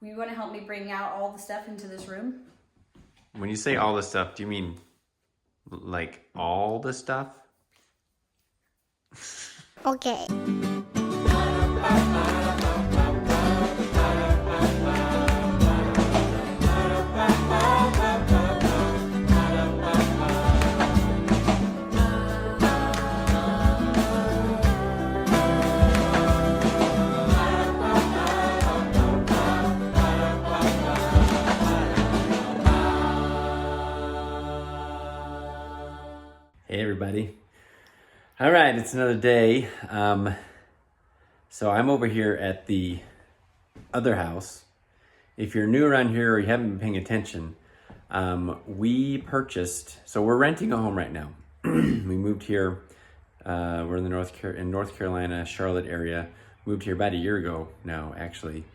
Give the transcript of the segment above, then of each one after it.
will you want to help me bring out all the stuff into this room? When you say all the stuff, do you mean like all the stuff? Okay. Hey everybody. All right, it's another day. So I'm over here at the other house. If you're new around here or you haven't been paying attention, we purchased, so we're renting a home right now. We moved here, we're in the North Carolina, Charlotte area. Moved here about a year ago now, actually.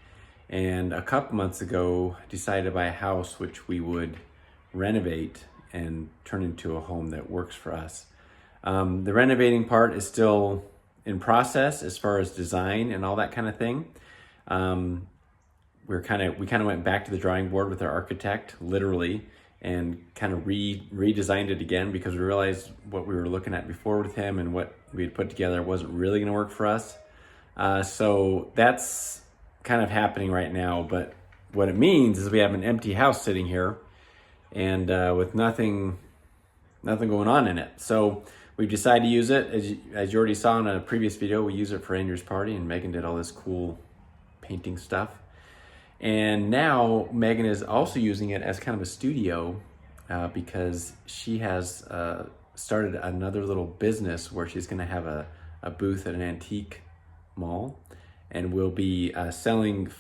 And a couple months ago, decided to buy a house which we would renovate and turn into a home that works for us. The renovating part is still in process as far as design and all that kind of thing. We kind of went back to the drawing board with our architect, literally, and kind of redesigned it again because we realized what we were looking at before with him and what we had put together wasn't really going to work for us. So that's kind of happening right now. But what it means is we have an empty house sitting here, and with nothing going on in it. So we've decided to use it. As you already saw in a previous video, we use it for Andrew's party, and Megan did all this cool painting stuff. And now Megan is also using it as kind of a studio because she has started another little business where she's gonna have a booth at an antique mall, and we'll be selling,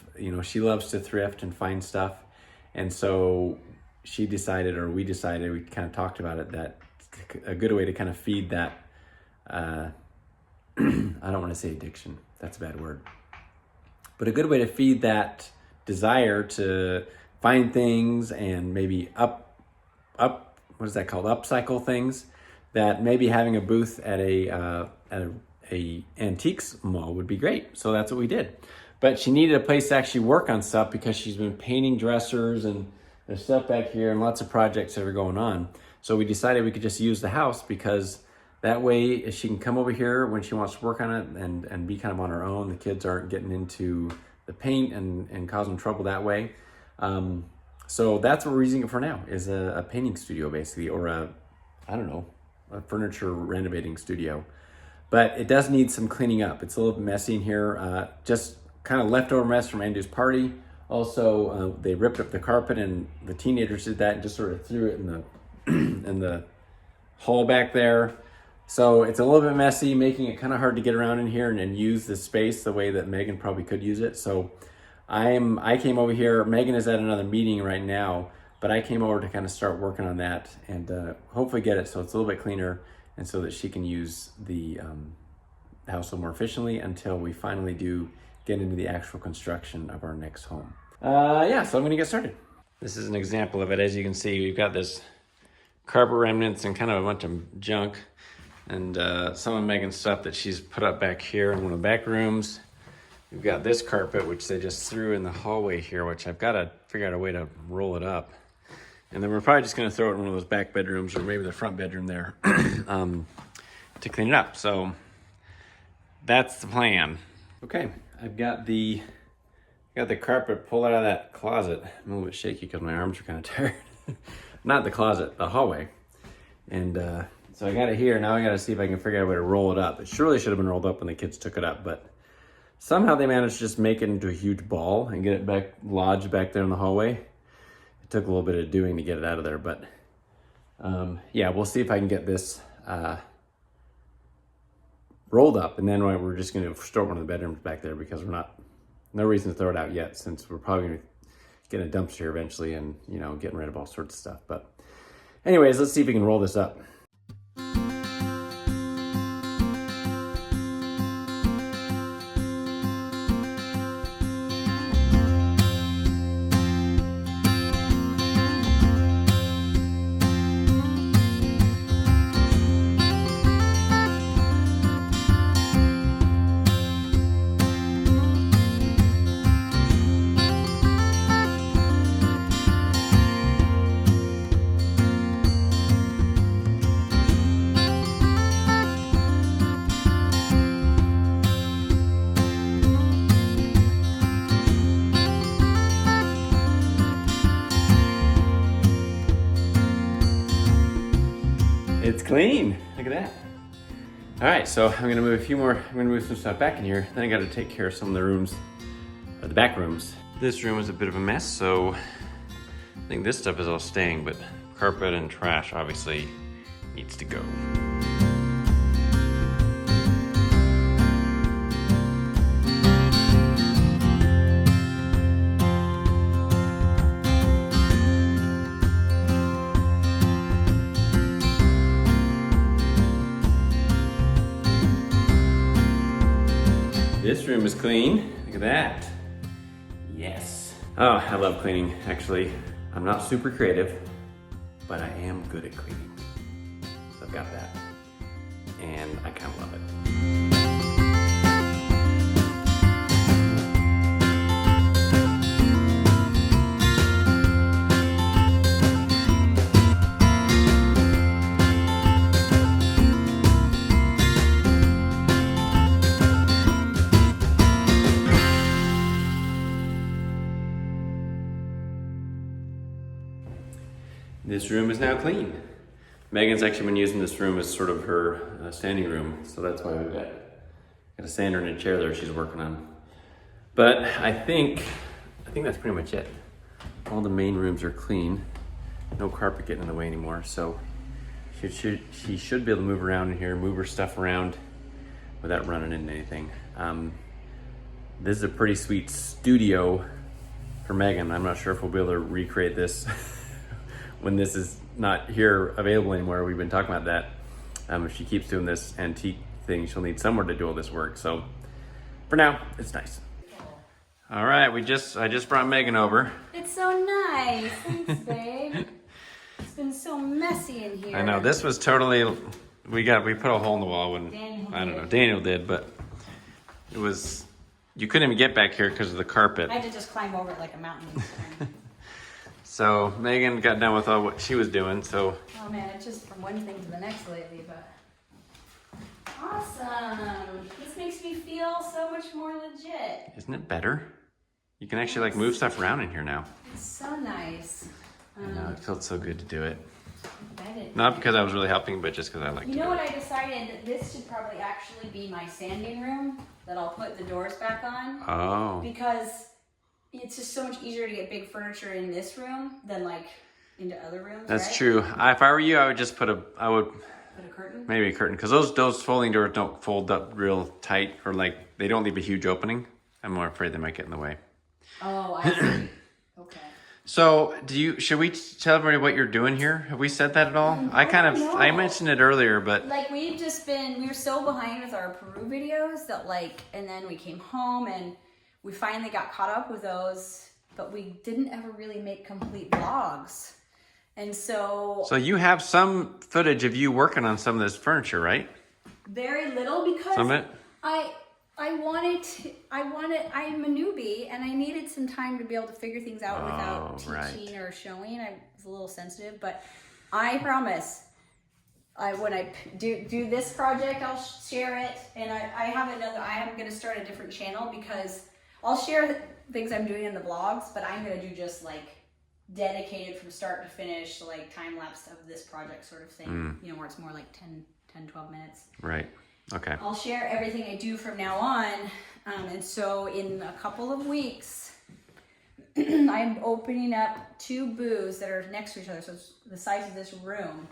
she loves to thrift and find stuff. And so we decided, we kind of talked about it, that a good way to kind of feed that, I don't want to say addiction, that's a bad word, but a good way to feed that desire to find things and maybe what is that called? Upcycle things, that maybe having a booth at a antiques mall would be great. So that's what we did. But she needed a place to actually work on stuff because she's been painting dressers and there's stuff back here and lots of projects that are going on. So we decided we could just use the house because that way she can come over here when she wants to work on it and be kind of on her own. The kids aren't getting into the paint and causing trouble that way. So that's what we're using it for now, is a painting studio basically, or a furniture renovating studio. But it does need some cleaning up. It's a little bit messy in here. Just kind of leftover mess from Andrew's party. Also, they ripped up the carpet, and the teenagers did that and just sort of threw it in the in the hall back there. So it's a little bit messy, making it kind of hard to get around in here and use the space the way that Megan probably could use it. So I came over here. Megan is at another meeting right now, but I came over to kind of start working on that and hopefully get it so it's a little bit cleaner and so that she can use the house a little more efficiently until we finally do get into the actual construction of our next home. So I'm gonna get started. This is an example of it. As you can see, we've got this carpet remnants and kind of a bunch of junk and some of Megan's stuff that she's put up back here in one of the back rooms. We've got this carpet, which they just threw in the hallway here, which I've got to figure out a way to roll it up. And then we're probably just gonna throw it in one of those back bedrooms or maybe the front bedroom there to clean it up. So that's the plan. Okay, I've got the carpet pulled out of that closet. I'm a little bit shaky because my arms are kind of tired. Not the closet, the hallway. And so I got it here. Now I got to see if I can figure out a way to roll it up. It surely should have been rolled up when the kids took it up, but somehow they managed to just make it into a huge ball and get it lodged back there in the hallway. It took a little bit of doing to get it out of there, but yeah, we'll see if I can get this rolled up, and then we're just going to store one of the bedrooms back there because no reason to throw it out yet, since we're probably going to get a dumpster eventually and, getting rid of all sorts of stuff. But anyways, let's see if we can roll this up. It's clean. Look at that. All right, so I'm gonna move some stuff back in here. Then I gotta take care of some of the rooms, or the back rooms. This room is a bit of a mess, so I think this stuff is all staying, but carpet and trash obviously needs to go. This room is clean. Look at that. Yes. Oh, I love cleaning, actually. I'm not super creative, but I am good at cleaning. So I've got that. And I kind of love it. This room is now clean. Megan's actually been using this room as sort of her standing room, so that's why we've got a sander and a chair there she's working on. But I think that's pretty much it. All the main rooms are clean. No carpet getting in the way anymore, so she should be able to move around in here, move her stuff around without running into anything. This is a pretty sweet studio for Megan. I'm not sure if we'll be able to recreate this when this is not here available anymore. We've been talking about that. If she keeps doing this antique thing, she'll need somewhere to do all this work. So for now, it's nice. All right, I just brought Megan over. It's so nice. Thanks, babe. It's been so messy in here. I know, this was totally, we put a hole in the wall when, Daniel did, but it was, you couldn't even get back here because of the carpet. I had to just climb over it like a mountain. So Megan got done with all what she was doing, so. Oh man, it's just from one thing to the next lately, but. Awesome. This makes me feel so much more legit. Isn't it better? You can actually like move stuff around in here now. It's so nice. I know, it felt so good to do it. I bet it Not because I was really helping, but just because I like to do it. You know what I decided? This should probably actually be my sanding room that I'll put the doors back on. Oh. Because it's just so much easier to get big furniture in this room than like into other rooms. That's right? true. If I were you, I would just put a curtain? maybe a curtain. Because those folding doors don't fold up real tight, or like they don't leave a huge opening. I'm more afraid they might get in the way. Oh, I see. Okay. So should we tell everybody what you're doing here? Have we said that at all? I mentioned it earlier, but. Like we were so behind with our Peru videos that and then we came home and we finally got caught up with those, but we didn't ever really make complete vlogs. And so you have some footage of you working on some of this furniture, right? Very little, because some of it? I'm a newbie and I needed some time to be able to figure things out without teaching or showing. I was a little sensitive, but I promise when I do this project, I'll share it. And I'm going to start a different channel because I'll share things I'm doing in the vlogs, but I'm going to do just like dedicated from start to finish, like time lapse of this project sort of thing, where it's more like 10, 12 minutes. Right. Okay. I'll share everything I do from now on. And so in a couple of weeks, I'm opening up 2 booths that are next to each other. So it's the size of this room.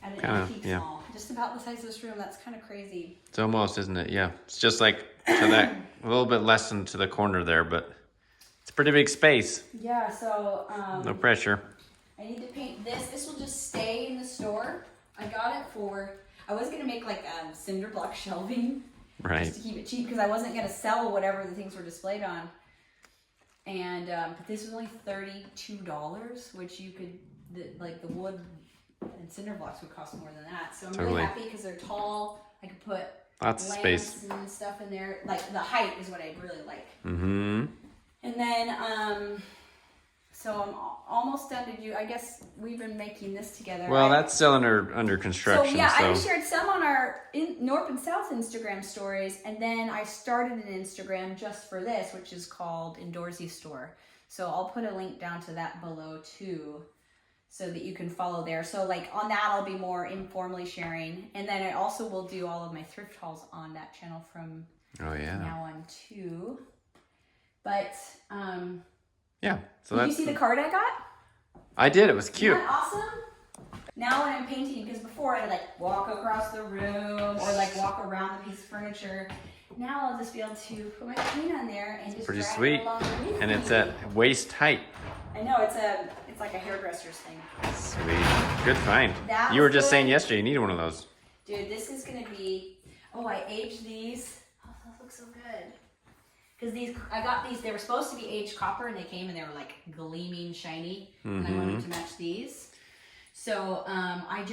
And an antique small. Just about the size of this room. That's kind of crazy. It's almost, isn't it? Yeah. It's just like to that, a little bit less than to the corner there, but it's a pretty big space. Yeah, so. No pressure. I need to paint this. This will just stay in the store. I got it I was going to make like cinder block shelving. Right. Just to keep it cheap because I wasn't going to sell whatever the things were displayed on. And, but this was only $32, which you could, the wood and cinder blocks would cost more than that. So I'm really happy because they're tall. I could put lots of space and stuff in there. Like the height is what I really like. Mm-hmm. And then, so I'm almost done to do, I guess we've been making this together. Well, that's still under construction. So yeah, I shared some on our Knorpp and South Instagram stories, and then I started an Instagram just for this, which is called Indoorsy Store. So I'll put a link down to that below too. so that you can follow there. So like on that, I'll be more informally sharing. And then I also will do all of my thrift hauls on that channel from now on too. But yeah. So did you see the card I got? I did. It was cute. Isn't that awesome? Now when I'm painting, because before I'd like walk across the room or like walk around the piece of furniture. Now I'll just be able to put my paint on there and just pretty drag sweet. it along with And me. it's at waist height. I know it's like a hairdresser's thing. Sweet. Good find. That You were was just good. saying yesterday you needed one of those. Dude, this is gonna be. Oh, I aged these. Oh, those look so good. Because I got these. They were supposed to be aged copper, and they came and they were like gleaming, shiny, and I wanted to match these. So I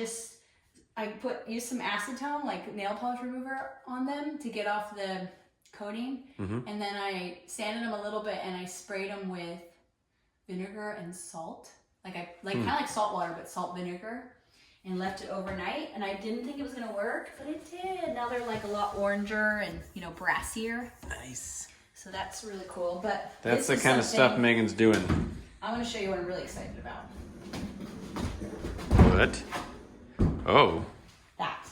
used some acetone, like nail polish remover, on them to get off the coating, and then I sanded them a little bit, and I sprayed them with vinegar and salt, kind of like salt water, but salt vinegar, and left it overnight. And I didn't think it was gonna work, but it did. Now they're like a lot oranger and brassier. Nice. So that's really cool. But That's the kind of stuff Megan's doing. I'm gonna show you what I'm really excited about. What? Oh. That.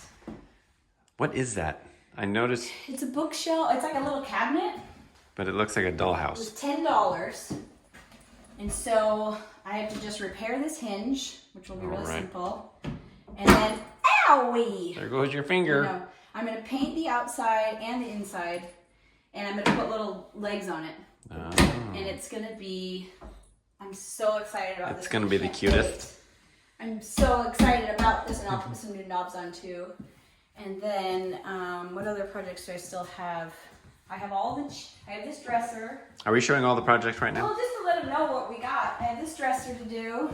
What is that? I noticed, It's a bookshelf. It's like a little cabinet. but it looks like a It dollhouse. was $10. And so I have to just repair this hinge, which will be really Alright. simple. And then, owie! There goes your finger. No, I'm going to paint the outside and the inside, and I'm going to put little legs on it. Oh. And it's going to be, I'm so excited about this. It's gonna be the I can't cutest. wait. I'm so excited about this, and I'll put some new knobs on too. And then, what other projects do I still have? I have I have this dresser. Are we showing all the projects right now? Well, just to let them know what we got. I have this dresser to do.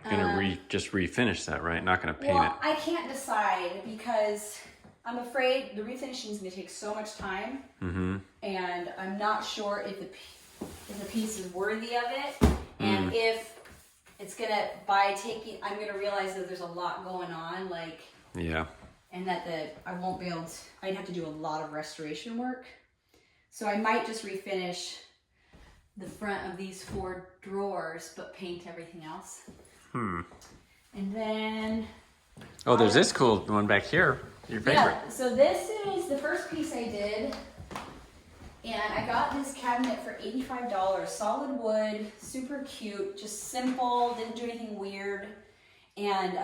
Gonna just refinish that, right? Not gonna paint Well, it. I can't decide because I'm afraid the refinishing is going to take so much time, and I'm not sure if the piece is worthy of it, and if it's gonna I'm gonna realize that there's a lot going on, Yeah. and that I won't be able to. I'd have to do a lot of restoration work, so I might just refinish the front of these 4 drawers, but paint everything else. And then. Oh, there's this cool one back here. Your favorite. Yeah, so this is the first piece I did, and I got this cabinet for $85. Solid wood, super cute, just simple, didn't do anything weird, and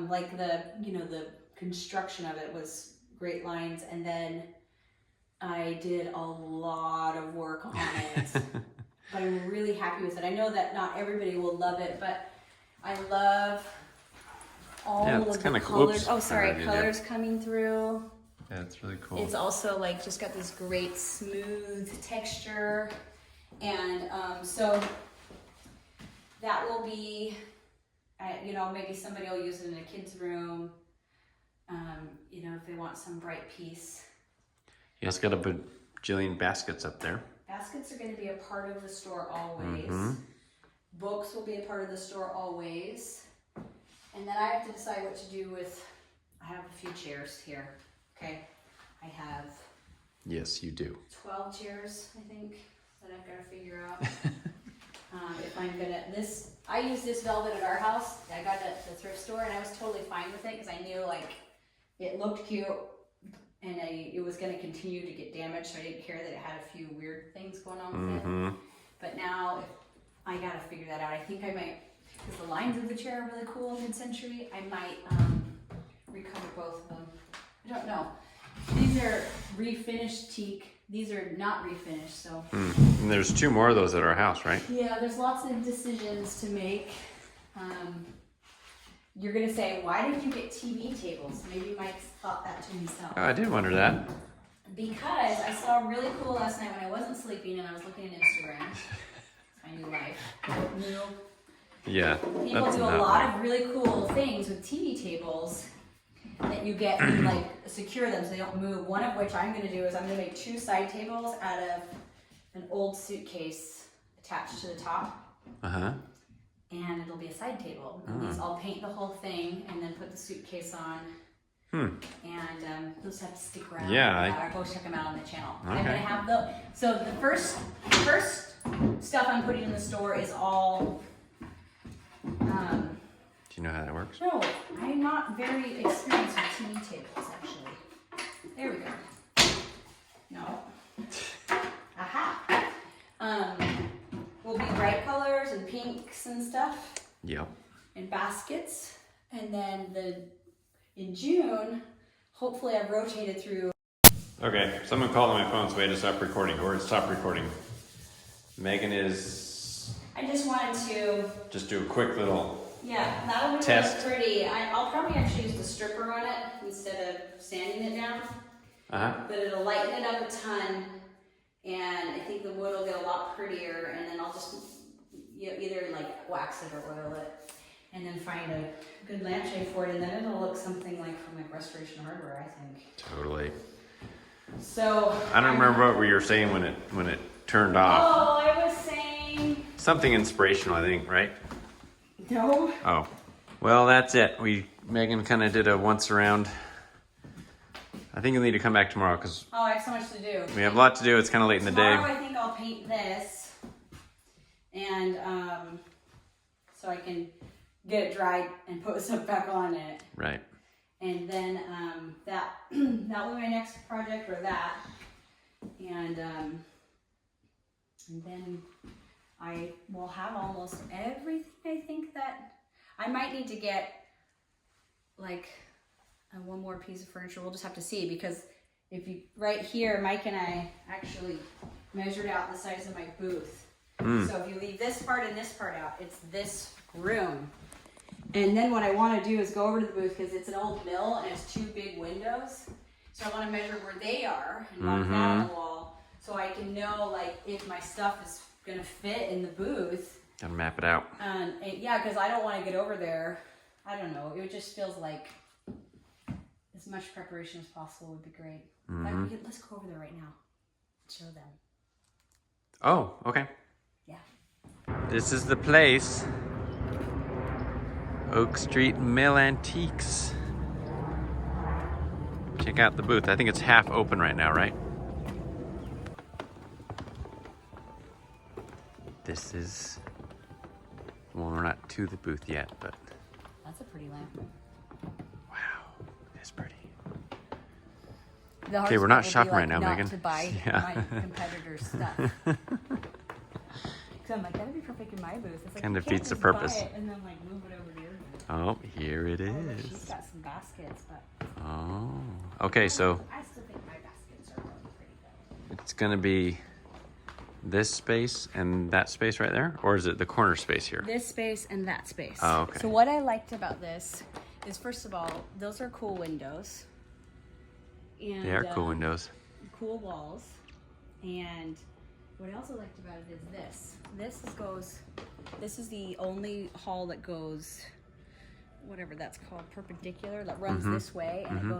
the construction of it was great lines. And then I did a lot of work on it, but I'm really happy with it. I know that not everybody will love it, but I love all it's of the kinda cool. colors. Oops, Oh, sorry, I did that. colors coming through. Yeah, it's really cool. It's also just got this great smooth texture, and so that will be, maybe somebody will use it in a kid's room. If they want some bright piece. You also got a bajillion baskets up there. Baskets are going to be a part of the store always. Books will be a part of the store always. And then I have to decide what to do with, I have a few chairs here, okay? I have Yes, you do. 12 chairs, I think, that I've got to figure out. If I'm gonna, I use this velvet at our house. I got it at the thrift store, and I was totally fine with it because I knew it looked cute, and it was gonna continue to get damaged, so I didn't care that it had a few weird things going on with it. But now, I gotta figure that out. I think I might, because the lines of the chair are really cool, mid-century, I might recover both of them. I don't know. These are refinished teak. These are not refinished, so. And there's 2 more of those at our house, right? Yeah, there's lots of decisions to make. You're gonna say, why did you get TV tables? Maybe Mike thought that to himself. Oh, I did wonder that. Because I saw really cool last night when I wasn't sleeping and I was looking at Instagram. It's my new life. Yeah. People that's do a not lot right. of really cool things with TV tables that you get, secure them so they don't move. One of which I'm gonna do is I'm gonna make 2 side tables out of an old suitcase attached to the top. And it'll be a side table. And these, I'll paint the whole thing and then put the suitcase on. And those have to stick around. Yeah, Go check them out on the channel. Okay. I'm gonna have so the first stuff I'm putting in the store is all Do you know how that works? No, I'm not very experienced with TV tables, actually. There we go. No. Aha. Will be bright colors and pinks and stuff. Yep. And baskets. And then in June, hopefully I've rotated through. Okay, someone called on my phone, so we had to stop recording, or stop recording. Megan is... I just wanted to... Just do a quick little... Yeah, that'll be test. Really pretty. I'll probably actually use the stripper on it instead of sanding it down. But it'll lighten it up a ton, and I think the wood will get a lot prettier, and then I'll just either like wax it or oil it, and then find a good lampshade for it, and then it'll look something like from like Restoration Hardware, I think. Totally. So I don't remember what you were saying when it turned off. Oh, I was saying something inspirational, I think, right? No. Oh. Well, that's it. Megan kind of did a once around. I think you'll need to come back tomorrow because I have so much to do. We have a lot to do. It's kind of late in the day. Tomorrow I think I'll paint this, and so I can get it dried and put stuff back on it. Right. And then that will be my next project, or that, and then I will have almost everything. I think that I might need to get like one more piece of furniture. We'll just have to see, because if you right here, Mike and I actually measured out the size of my booth. So if you leave this part and this part out, it's this room. And then what I want to do is go over to the booth, because it's an old mill and it's 2 big windows. So I want to measure where they are and mark that on the wall, so I can know like if my stuff is going to fit in the booth. Gotta map it out. And yeah, because I don't want to get over there. I don't know. It just feels like as much preparation as possible would be great. Let's go over there right now. Show them. Oh, okay. Yeah. This is the place. Oak Street Mill Antiques. Check out the booth. I think it's half open right now, right? This is... Well, we're not to the booth yet, but... That's a pretty lamp. Wow, it's pretty. Okay, we're not shopping right now, not Megan. To buy my competitors' stuff. So I'm like, that'd be perfect in my booth. It's like, Kind of you can't defeats the just purpose. buy it and then like move it over to your booth. Oh, here it Oh, look, is. she's got some baskets, but Oh, okay, so I still think my baskets are really pretty though. it's gonna be this space and that space right there? Or is it the corner space here? This space and that space. Oh, okay. So what I liked about this is, first of all, those are cool windows. And, They are cool windows. Cool walls. And what I also liked about it is this. This is the only hall that goes, whatever that's called, perpendicular, that runs this way, and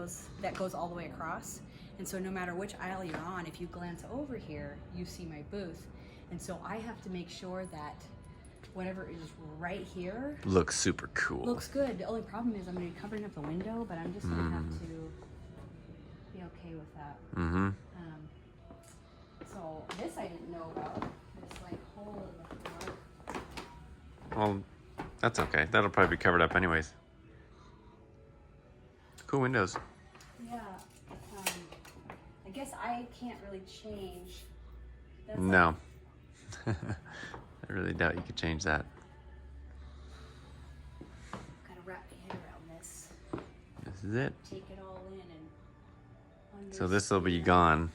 that goes all the way across. And so no matter which aisle you're on, if you glance over here, you see my booth. And so I have to make sure that whatever is right here Looks super cool. looks good. The only problem is I'm going to be covering up the window, but I'm just going to have to be okay with that. So this I didn't know about. This like hole in the floor. Well, that's okay. That'll probably be covered up anyways. Cool windows. Yeah. I guess I can't really change. That's No. I really doubt you could change that. Gotta wrap my head around this. This is it. Take it all in and So this will be gone.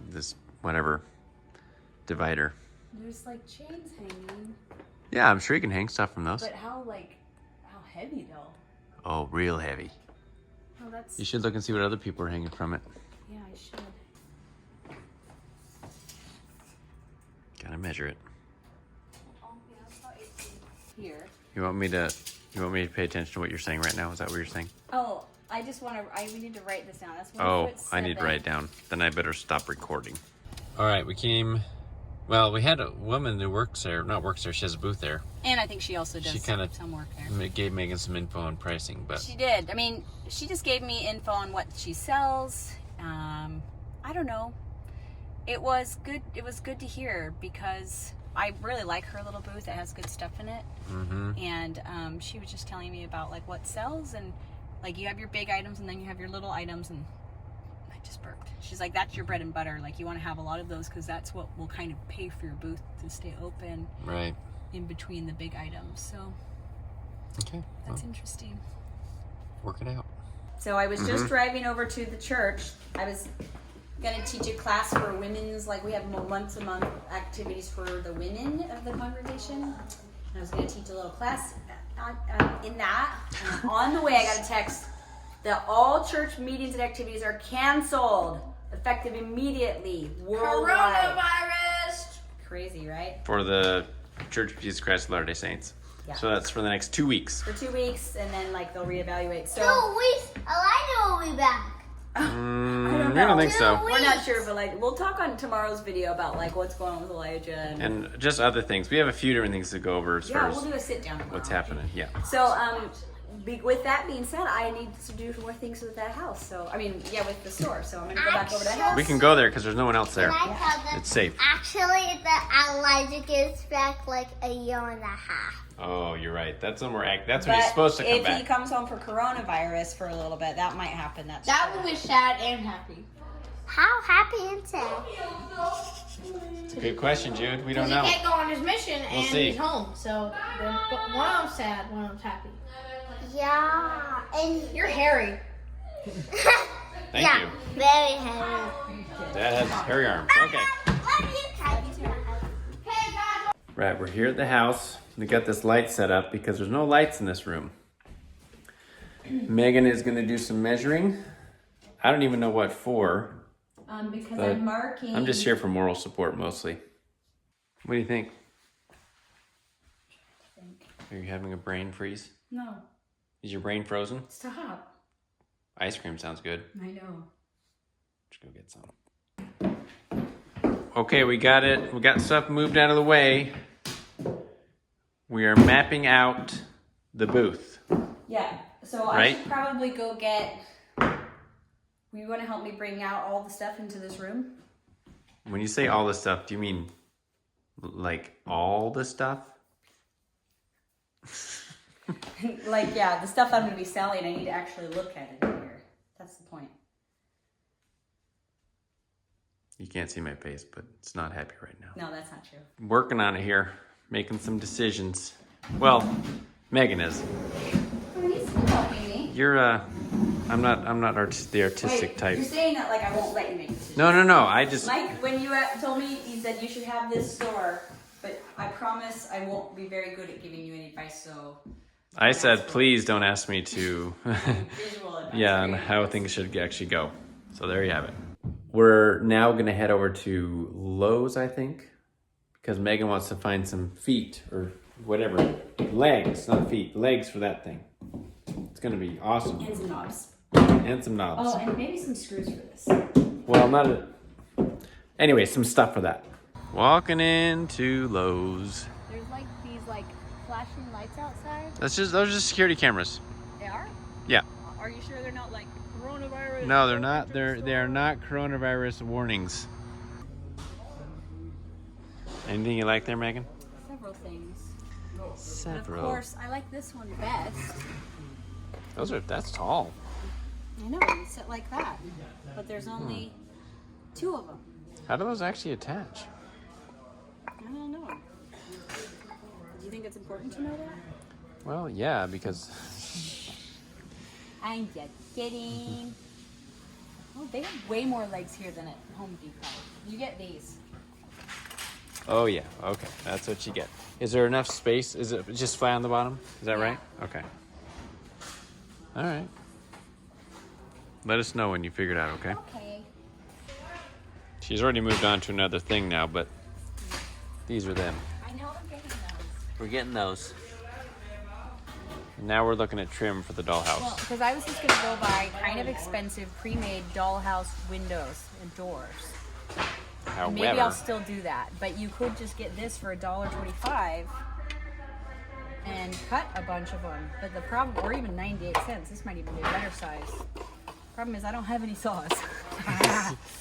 This, whatever, divider. There's like chains hanging. Yeah, I'm sure you can hang stuff from those. But how heavy though? Oh, real heavy. Oh, that's... You should look and see what other people are hanging from it. Yeah, I should. Gotta measure it. Oh, yeah, that's about 18 here. You want me to pay attention to what you're saying right now? Is that what you're saying? Oh, I just want to, we need to write this down. That's 1 Oh, foot I need to 7. write down. Then I better stop recording. All right, we had a woman who works there, not works there, she has a booth there. And I think she also does She kind of some work there. gave Megan some info on pricing, but She did. I mean, she just gave me info on what she sells. I don't know. It was good. It was good to hear, because I really like her little booth. It has good stuff in it. Mm-hmm. And she was just telling me about like what sells, and like you have your big items and then you have your little items, and I just burped. She's like, that's your bread and butter. Like you want to have a lot of those because that's what will kind of pay for your booth to stay open. Right. In between the big items. So okay, that's interesting. Work it out. So I was just driving over to the church. I was going to teach a class for women's, like we have once a month activities for the women of the congregation. And I was going to teach a little class in that. And on the way, I got a text that all church meetings and activities are canceled, effective immediately, worldwide. Coronavirus! Crazy, right? For the Church of Jesus Christ of Latter-day Saints. Yeah. So that's for the next 2 weeks. For 2 weeks, and then like they'll reevaluate. So 2 weeks? I we'll be back. I don't think so. We're not sure, but like we'll talk on tomorrow's video about like what's going on with Elijah and just other things. We have a few different things to go over as far we'll as do a sit down tomorrow. what's happening. Yeah. So with that being said, I need to do more things with that house. So I mean, with the store. So I'm gonna go back over to that house. We can go there because there's no one else there. Can I tell them? It's safe. Actually, the Elijah gets back like a year and a half. Oh, you're right. That's when that's when he's supposed to come if back. he comes home for coronavirus for a little bit, that might happen. That will be sad and happy. How happy and sad? It's a good question, Jude. We don't know. He can't go on his mission We'll and see. he's home. So one of them's sad, one of them's happy. Yeah, and You're hairy. Thank you. Very happy. Dad has hairy arms. Okay. Right, we're here at the house. We got this light set up because there's no lights in this room. Megan is going to do some measuring. I don't even know what for. Because But I'm marking. I'm just here for moral support mostly. What do you think? Are you having a brain freeze? No, Is your brain frozen? stop. Ice cream sounds good. I know. Let's go get some. Okay, we got it. We got stuff moved out of the way. We are mapping out the booth. Yeah. So Right? I should probably go get. You want to help me bring out all the stuff into this room? When you say all the stuff, do you mean like all the stuff? Like, the stuff I'm going to be selling, I need to actually look at it in here. That's the point. You can't see my face, but it's not happy right now. No, that's not true. Working on it here, making some decisions. Well, Megan is. Oh, he's still helping me. You're I'm not the artistic Wait, type. you're saying that like I won't let you make decisions. No. I just Mike, when you told me, you said you should have this store, but I promise I won't be very good at giving you any advice, so... I said, please don't ask me to, Visual advice. yeah, on how things should actually go. So there you have it. We're now going to head over to Lowe's, I think, because Megan wants to find some feet or whatever. Legs, not feet. Legs for that thing. It's going to be awesome. And some knobs. And some knobs. Oh, and maybe some screws for this. Well, not a... Anyway, some stuff for that. Walking into Lowe's. There's like these flashing lights outside. Those are just security cameras. They are? Yeah. Are you sure they're not like coronavirus? No, they're not. They are not coronavirus warnings. Anything you like there, Megan? Several things. Several. Of course, I like this one best. That's tall. I know, it's set like that. But there's only 2 of them. How do those actually attach? I don't know. Do you think it's important to know that? Well, yeah, because I'm just kidding. Oh, they have way more legs here than at Home Depot. You get these. oh yeah, okay, that's what you get. Is there enough space? Is it just flat on the bottom? Is that Yeah. right? Okay. All right. Let us know when you figure it out, okay? Okay. She's already moved on to another thing now, but these are them. I know I'm getting those. We're getting those. Now we're looking at trim for the dollhouse. Well, because I was just going to go buy kind of expensive pre-made dollhouse windows and doors. However, Maybe I'll still do that. But you could just get this for $1.25 and cut a bunch of them. But the problem, or even 98 cents, this might even be a better size. Problem is I don't have any saws.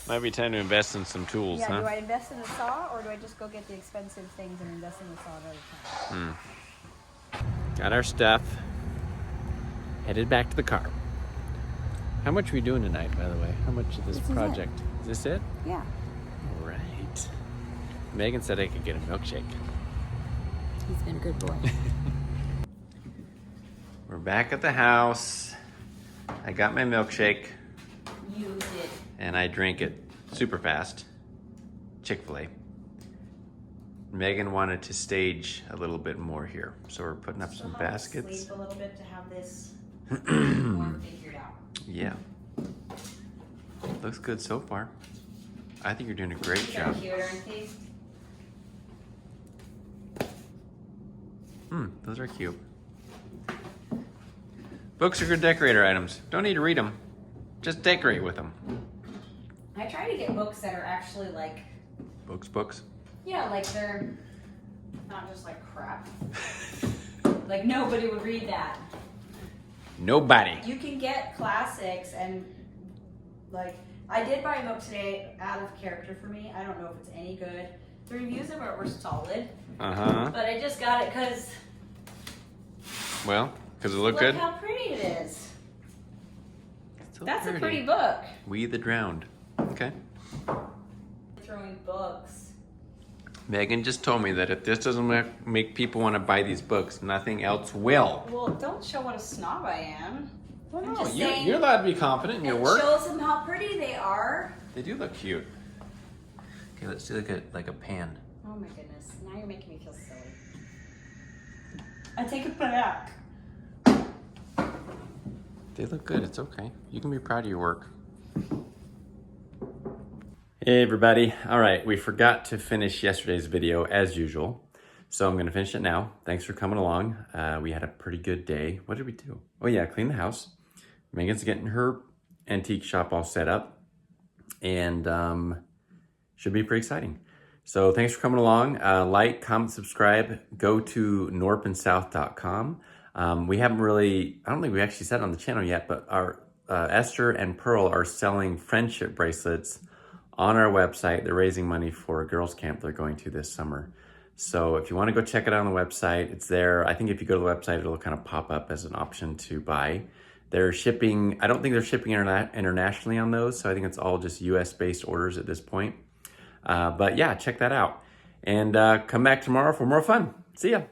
Might be time to invest in some tools, Yeah, huh? do I invest in a saw or do I just go get the expensive things and invest in the saw another time? Got our stuff. Headed back to the car. How much are we doing tonight, by the way? How much of this project? Is this it? Yeah. All right. Megan said I could get a milkshake. He's been a good boy. We're back at the house. I got my milkshake. You did. And I drank it super fast. Chick-fil-A. Megan wanted to stage a little bit more here, so we're putting up some baskets. Sleep a little bit to have this more figured out. Yeah. Looks good so far. I think you're doing a great These job. are cute, aren't these? Those are cute. Books are good decorator items. Don't need to read them. Just decorate with them. I try to get books that are actually like, Books. yeah, like they're not just like crap. Like nobody would read that. Nobody. You can get classics and like, I did buy a book today out of character for me. I don't know if it's any good. The reviews of it were solid, but I just got it because Well, because it looked look good. how pretty it is. So That's a pretty book. We the Drowned. Okay. Throwing books. Megan just told me that if this doesn't make people want to buy these books, nothing else will. Well, don't show what a snob I am. I'm No, just saying. you're allowed to be confident in your It work. shows them how pretty they are. They do look cute. Okay, let's do like a pan. Oh my goodness. Now you're making me feel silly. I take it back. They look good. It's okay. You can be proud of your work. Hey everybody. All right, we forgot to finish yesterday's video as usual. So I'm going to finish it now. Thanks for coming along. We had a pretty good day. What did we do? Oh yeah, clean the house. Megan's getting her antique shop all set up. And should be pretty exciting. So thanks for coming along. Like, comment, subscribe. Go to knorppandsouth.com. We haven't really, I don't think we actually said it on the channel yet, but our Esther and Pearl are selling friendship bracelets on our website. They're raising money for a girls' camp they're going to this summer. So if you want to go check it out on the website, it's there. I think if you go to the website, it'll kind of pop up as an option to buy. They're shipping, I don't think they're shipping internationally on those, so I think it's all just US-based orders at this point. But yeah, check that out. And come back tomorrow for more fun. See ya.